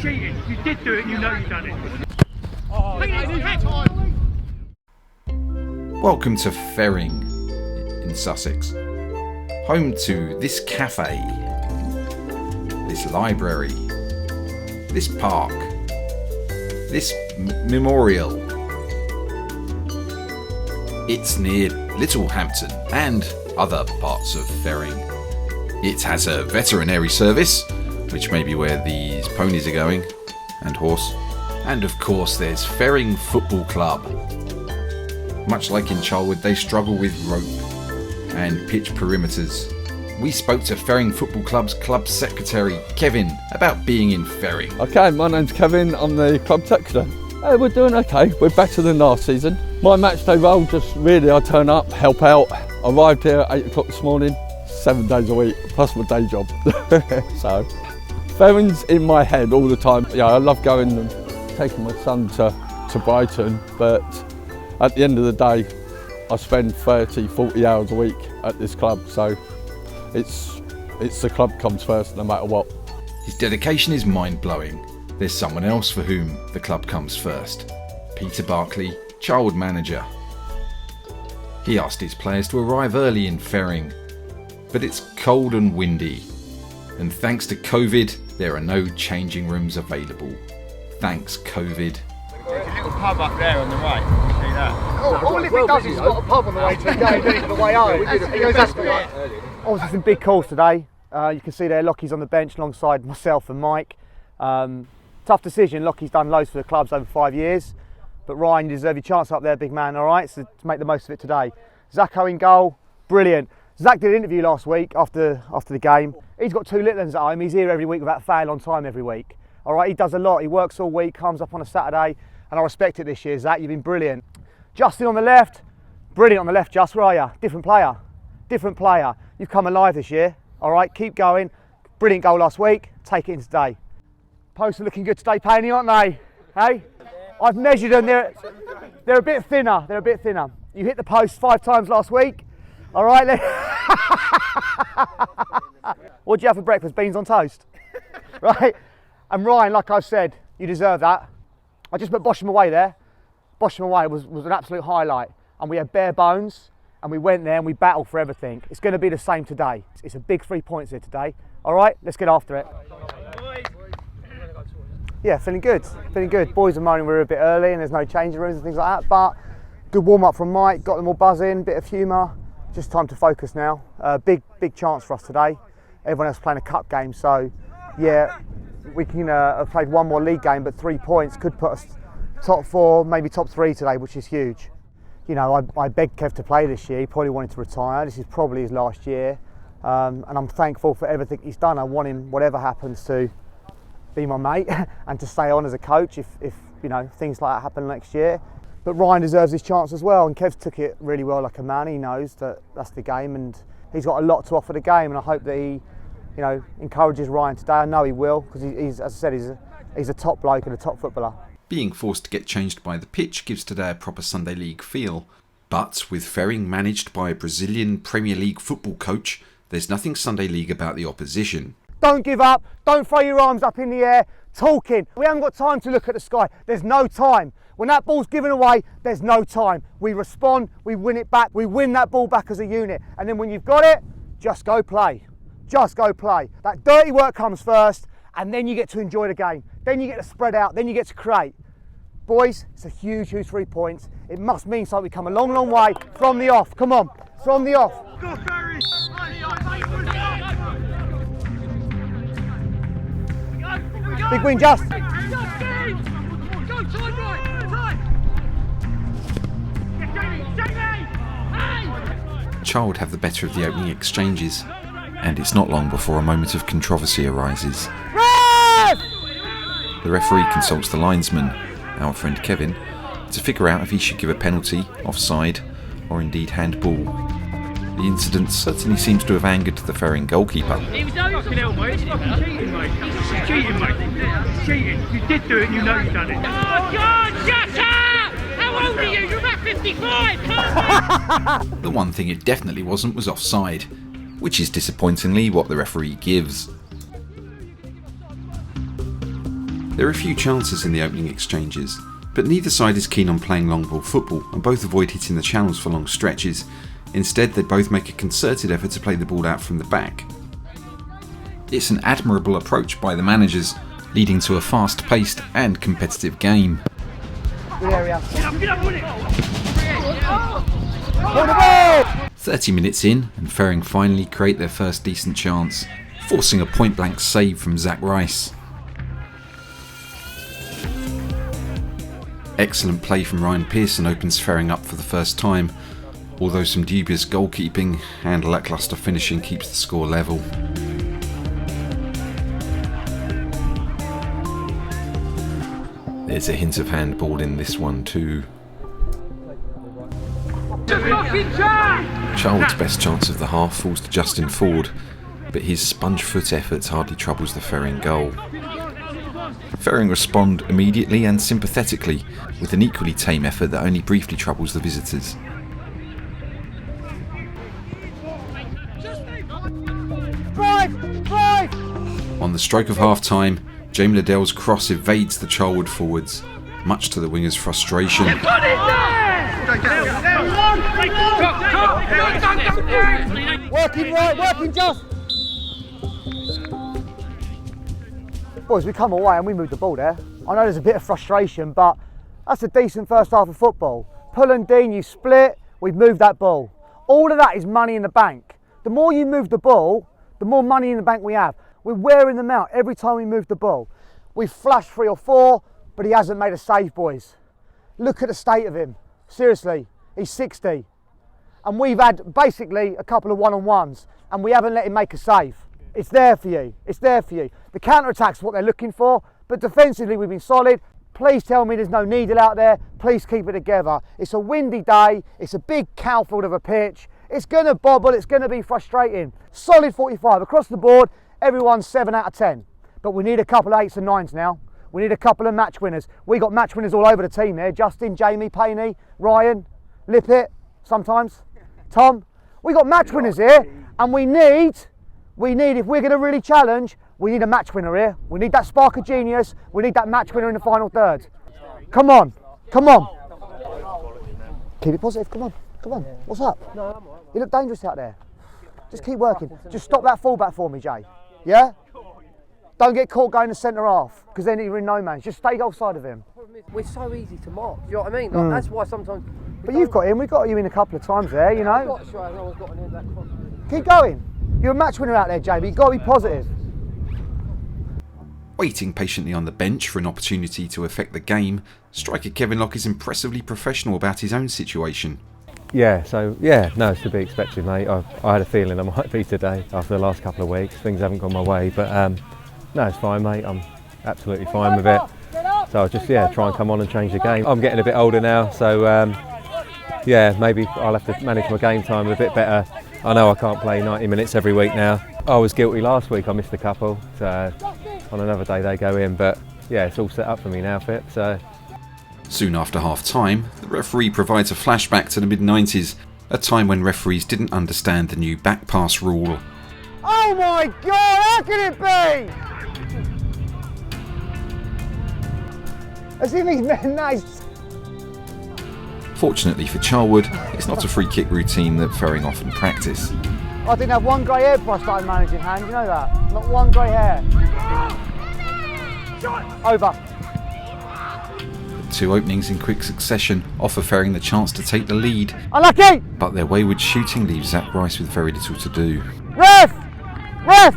cheating. You did do it, you know you've done it. Welcome to Ferring in Sussex, home to this cafe, this library, this park, this memorial. It's near Littlehampton and other parts of Ferring. It has a veterinary service, which may be where these ponies are going, and horse. And of course there's Ferring Football Club. Much like in Charlwood, they struggle with rope and pitch perimeters. We spoke to Ferring Football Club's club secretary, Kevin, about being in Ferring. Okay, my name's Kevin, I'm the club secretary. Hey, we're doing okay, we're better than last season. My match day role, just really I turn up, help out. Arrived here at 8 o'clock this morning, 7 days a week, plus my day job. So, Ferring's in my head all the time. Yeah, I love going and taking my son to Brighton, but at the end of the day, I spend 30, 40 hours a week at this club, so it's the club comes first no matter what. His dedication is mind-blowing. There's someone else for whom the club comes first. Peter Barclay, Charlwood manager. He asked his players to arrive early in Ferring, but it's cold and windy, and thanks to COVID, there are no changing rooms available. Thanks, COVID. There's a little pub up there on the right. You see that? All if it does is got a pub on the way to the game, then it's the way home. Obviously some big calls today. You can see there Lockie's on the bench alongside myself and Mike. Tough decision. Lockie's done loads for the clubs over 5 years. But Ryan, you deserve your chance up there, big man, all right? So to make the most of it today. Zacko in goal, brilliant. Zach did an interview last week after the game. He's got 2 little ones at home. He's here every week without fail, on time every week. All right, he does a lot. He works all week, comes up on a Saturday, and I respect it this year, Zach. You've been brilliant. Justin on the left, brilliant on the left, Just. Where are you? Different player. You've come alive this year. All right, keep going. Brilliant goal last week. Take it in today. Posts are looking good today, Paney, aren't they? Hey? I've measured them. They're a bit thinner. You hit the post 5 times last week. All right. What'd you have for breakfast? Beans on toast. Right. And Ryan, like I said, you deserve that. I just put Bosham away there. Bosham away was an absolute highlight. And we had bare bones, and we went there and we battled for everything. It's going to be the same today. It's a big 3 points here today. All right, let's get after it. Yeah, feeling good. Boys are moaning we're a bit early and there's no changing rooms and things like that, but good warm up from Mike, got them all buzzing, bit of humour. Just time to focus now. Big chance for us today. Everyone else playing a cup game, so yeah, we can have played one more league game, but 3 points could put us top 4, maybe top 3 today, which is huge. You know, I begged Kev to play this year. He probably wanted to retire. This is probably his last year, and I'm thankful for everything he's done. I want him, whatever happens, to be my mate and to stay on as a coach if you know things like that happen next year. But Ryan deserves his chance as well, and Kev took it really well like a man. He knows that that's the game, and he's got a lot to offer the game, and I hope that he, you know, encourages Ryan today. I know he will, because he's, as I said, he's a top bloke and a top footballer. Being forced to get changed by the pitch gives today a proper Sunday League feel, but with Ferring managed by a Brazilian Premier League football coach, there's nothing Sunday League about the opposition. Don't give up, don't throw your arms up in the air, talking. We haven't got time to look at the sky, there's no time. When that ball's given away, there's no time. We respond, we win it back, we win that ball back as a unit. And then when you've got it, just go play. That dirty work comes first, and then you get to enjoy the game. Then you get to spread out, then you get to create. Boys, it's a huge 3 points. It must mean something. We come a long way from the off. Come on, from the off. Go, Ferry! Big win, Just. Go, time right, time! Charlwood have the better of the opening exchanges, and it's not long before a moment of controversy arises. The referee consults the linesman, our friend Kevin, to figure out if he should give a penalty, offside, or indeed handball. The incident certainly seems to have angered the Ferring goalkeeper. It was fucking hell, mate. It's fucking cheating, mate. It's cheating, mate. It's cheating. You did do it, you know you've done it. Oh, God, shut up! How old are you? You're about 55! The one thing it definitely wasn't was offside, which is disappointingly what the referee gives. There are a few chances in the opening exchanges, but neither side is keen on playing long ball football and both avoid hitting the channels for long stretches. Instead, they both make a concerted effort to play the ball out from the back. It's an admirable approach by the managers, leading to a fast-paced and competitive game. Good area. 30 minutes in, and Ferring finally create their first decent chance, forcing a point-blank save from Zach Rice. Excellent play from Ryan Pearson opens Ferring up for the first time, although some dubious goalkeeping and lacklustre finishing keeps the score level. There's a hint of handball in this one too. Charlwood's best chance of the half falls to Justin Ford, but his sponge foot effort hardly troubles the Ferring goal. Ferring respond immediately and sympathetically, with an equally tame effort that only briefly troubles the visitors. On the stroke of half-time, Jamie Liddell's cross evades the Charlwood forwards, much to the wingers' frustration. Working right, working just. Boys, we come away and we moved the ball there. I know there's a bit of frustration, but that's a decent first half of football. Pull and Dean, you split, we've moved that ball. All of that is money in the bank. The more you move the ball, the more money in the bank we have. We're wearing them out every time we move the ball. We've flashed 3 or 4, but he hasn't made a save, boys. Look at the state of him. Seriously, he's 60. And we've had basically a couple of one-on-ones, and we haven't let him make a save. It's there for you. It's there for you. The counter-attack's what they're looking for, but defensively we've been solid. Please tell me there's no needle out there. Please keep it together. It's a windy day. It's a big cowfield of a pitch. It's going to bobble. It's going to be frustrating. Solid 45 across the board. Everyone's 7 out of 10. But we need a couple of 8s and 9s now. We need a couple of match winners. We got match winners all over the team there. Justin, Jamie, Painey, Ryan, Lippett, sometimes, Tom. We got match winners here, and we need, if we're going to really challenge, we need a match winner here. We need that spark of genius. We need that match winner in the final third. Come on, come on. Keep it positive, come on, come on. What's up? You look dangerous out there. Just keep working. Just stop that fullback for me, Jay. Yeah? Don't get caught going to centre half, because then you're in no man's. Just stay offside of him. We're so easy to mark, do you know what I mean? Like, that's why sometimes... But you've got him, we got you in a couple of times there, you know. I've got to try, no one's got an end that cross. Keep going. You're a match winner out there, Jamie. You've got to be positive. Waiting patiently on the bench for an opportunity to affect the game, striker Kevin Locke is impressively professional about his own situation. No, it's to be expected, mate. I had a feeling I might be today after the last couple of weeks. Things haven't gone my way, but no, it's fine, mate. I'm absolutely fine with it. So I'll just try and come on and change the game. I'm getting a bit older now, so maybe I'll have to manage my game time a bit better. I know I can't play 90 minutes every week now. I was guilty last week. I missed a couple. So on another day they go in, but it's all set up for me now, Phippen. So. Soon after half-time, the referee provides a flashback to the mid-90s, a time when referees didn't understand the new back pass rule. Oh my God, how can it be? As if he's been nice. Fortunately for Charlwood, it's not a free kick routine that Ferring often practice. I didn't have one grey hair before I started managing hand, you know that? Not one grey hair. Over. Two openings in quick succession offer Ferring the chance to take the lead. Unlucky! But their wayward shooting leaves Zach Rice with very little to do. Ref! Ref!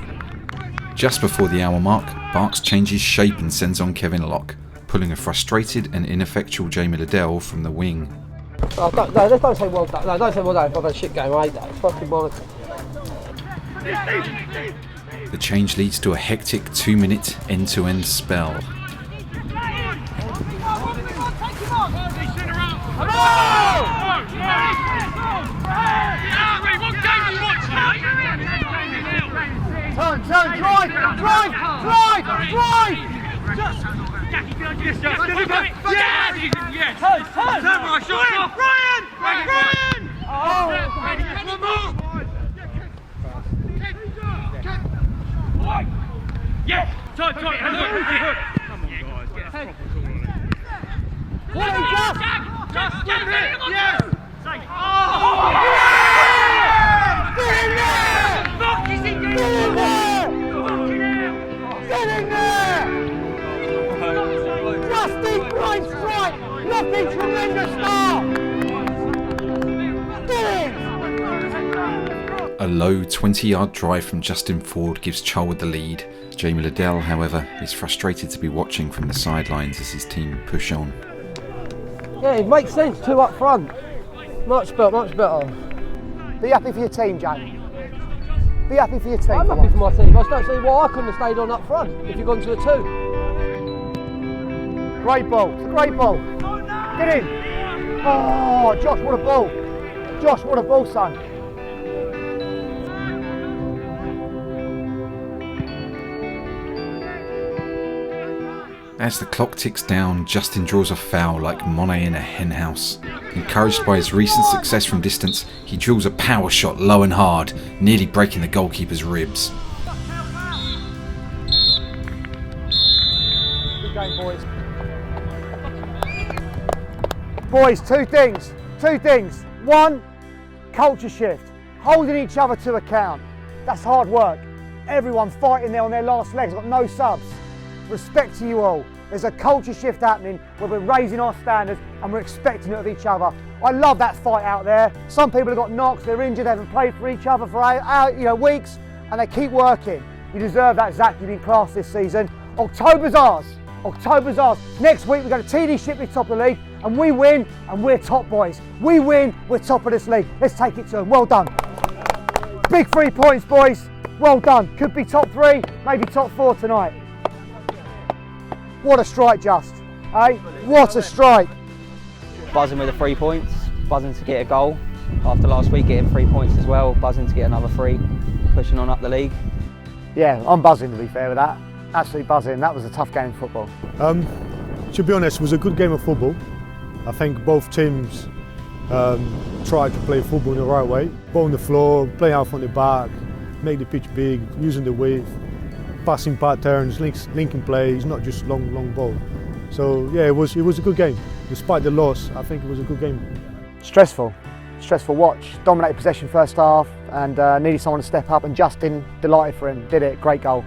Just before the hour mark, Barks changes shape and sends on Kevin Locke, pulling a frustrated and ineffectual Jamie Liddell from the wing. Oh, don't say well done. No, don't say well done. I've had a shit game. I hate that. It's fucking bollocks. The change leads to a hectic 2-minute end-to-end spell. Turn, drive! Yes! Yes! A low 20-yard drive from Justin Ford gives Charlwood the lead. Jamie Liddell, however, is frustrated to be watching from the sidelines as his team push on. Yeah, it makes sense, 2 up front. Much better, much better. Be happy for your team, Jamie. Be happy for your team. I'm happy for my team. I just don't see why I couldn't have stayed on up front if you've gone to a 2. Great ball, it's a great ball. Get in. Oh, Josh, what a ball. Josh, what a ball, son. As the clock ticks down, Justin draws a foul like Monet in a henhouse. Encouraged by his recent success from distance, he drills a power shot low and hard, nearly breaking the goalkeeper's ribs. Good game, boys. Boys, two things. 1, culture shift. Holding each other to account. That's hard work. Everyone fighting there on their last legs, got no subs. Respect to you all. There's a culture shift happening where we're raising our standards and we're expecting it of each other. I love that fight out there. Some people have got knocks, they're injured, they haven't played for each other for weeks, and they keep working. You deserve that, Zach. You've been class this season. October's ours. October's ours. Next week we're going to TD Shipley top of the league, and we win, and we're top boys. We win, we're top of this league. Let's take it to them. Well done. Big 3 points, boys. Well done. Could be top 3, maybe top 4 tonight. What a strike, Just. Eh? What a strike. Buzzing with the 3 points, buzzing to get a goal. After last week getting 3 points as well, buzzing to get another 3, pushing on up the league. Yeah, I'm buzzing to be fair with that. Absolutely buzzing. That was a tough game of football. To be honest, it was a good game of football. I think both teams tried to play football in the right way. Ball on the floor, play out from the back, make the pitch big, using the width, passing patterns, linking plays, not just long ball. So yeah, it was a good game. Despite the loss, I think it was a good game. Stressful watch. Dominated possession first half and needed someone to step up, and Justin, delighted for him, did it, great goal.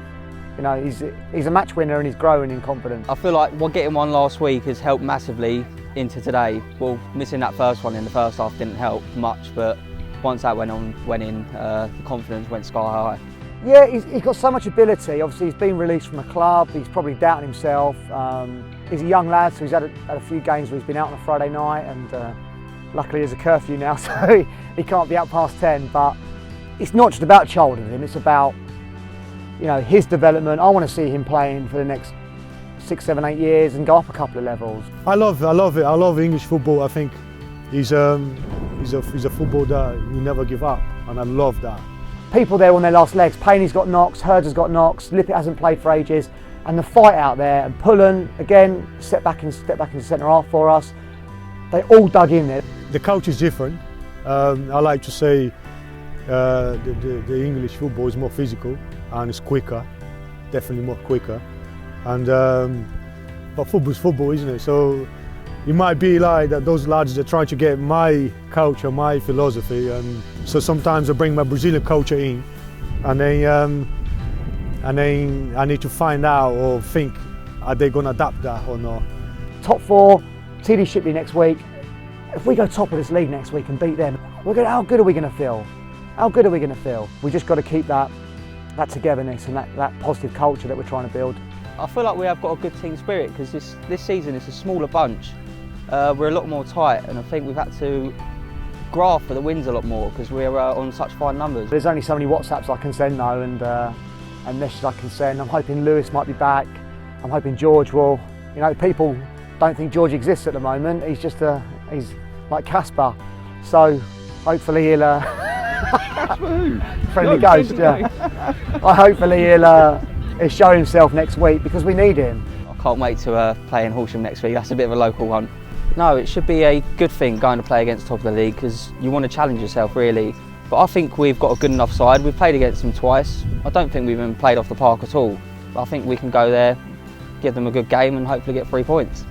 You know, he's a match winner and he's growing in confidence. I feel like getting one last week has helped massively into today. Well, missing that first one in the first half didn't help much, but once that went in, the confidence went sky high. Yeah, he's got so much ability. Obviously, he's been released from a club. He's probably doubting himself. He's a young lad, so he's had a few games where he's been out on a Friday night, and luckily there's a curfew now, so he can't be out past 10. But it's not just about Charlwood with him. It's about, you know, his development. I want to see him playing for the next 6, 7, 8 years and go up a couple of levels. I love it. I love English football. I think he's a football that you never give up, and I love that. People there on their last legs. Payne's got knocks, Hurd has got knocks, Lippett hasn't played for ages, and the fight out there, and Pullen again step back into centre half for us. They all dug in there. The culture is different. I like to say the English football is more physical and it's quicker, definitely more quicker. And but football's football, isn't it? So it might be like that those lads are trying to get my culture, my philosophy, and so sometimes I bring my Brazilian culture in, and then I need to find out or think, are they going to adapt that or not? Top 4, TD Shipley next week. If we go top of this league next week and beat them, how good are we going to feel? How good are we going to feel? We just got to keep that togetherness and that positive culture that we're trying to build. I feel like we have got a good team spirit because this season it's a smaller bunch. We're a lot more tight, and I think we've had to graft for the wins a lot more because we're on such fine numbers. There's only so many WhatsApps I can send though, and messages I can send. I'm hoping Lewis might be back. I'm hoping George will. You know, people don't think George exists at the moment. He's like Casper. So hopefully he'll. Friendly ghost, yeah. Hopefully he'll show himself next week because we need him. I can't wait to play in Horsham next week. That's a bit of a local one. No, it should be a good thing going to play against top of the league because you want to challenge yourself really. But I think we've got a good enough side. We've played against them twice. I don't think we've even played off the park at all. But I think we can go there, give them a good game and hopefully get 3 points.